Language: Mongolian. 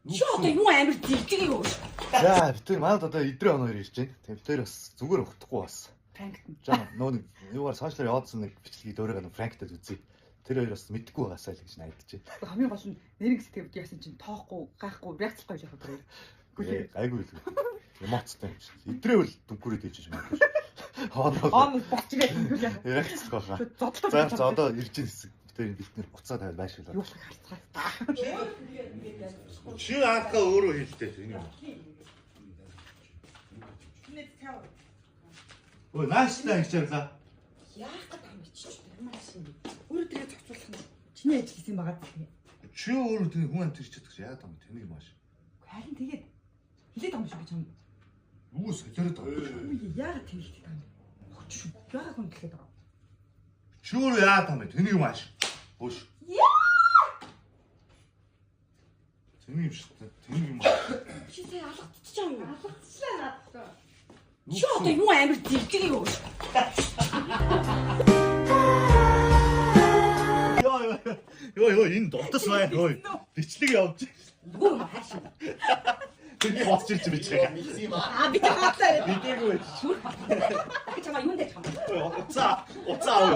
Чи одоо юу амир зилдэг юу? За битэр манад одоо идрээ оноор ирж байна. Тэгээ битэр бас зүгээр өгөхгүй бас. Франкт. За нөө юугаар сошиалаар явуулсан нэг бичлэгийг дөөрөг Франктэд үзье. Тэр хоёр бас мэдгүй байгаасаа л гэж найдаж байна. Хамгийн гол нь нэрийг сэтгэвд яасан чинь тоохгүй, гайхгүй, реакцлахгүй яах вэ? Айгүй л. Эмоцтой юм шиг. Идрээ бол дүнкүрээд ээж юм аа. Хоон болчихгээд ингэв. Реакцлах байхаа. Зодлоо. За одоо ирж байгаа хэсэг. Тэр битнэр буцаад тавиад байшуулаад. Юу харцгаа. Чи аахаа өөрөө хэлдэг энэ юм. Ой, нааштай хийчихлээ. Яах гэдэг юм чи машин. Өөрөө тэгээ зохицуулах нь чиний ажил гэсэн байгаа тийм. Чи өөрөө тэр хүн амт ирч чадчих яа даа тэнийг маш. Харин тэгээд хилээд байгаа юм шиг би чам. Юу солиороод байгаа юм. Яагаад тэгэх юм бэ? Хөөч шүү. Яагаад хүн гэлээд байгаа. Чи өөрөө яа даа тэнийг маш. Хөөш. Тэнийг юм шүү. Тэнийг юм. Чи сая алгадчихсан юм. Алгадчихлаа надад. Чи одоо юу амир зилдэг юу? Йоо энэ дотос бай. Ой. Бичлэг явж. Юу хааш. Тэнийг боцч ирж бич байгаа. Би таатай. Бидээггүй. Би чамаа юунд таах юм? Уцаа.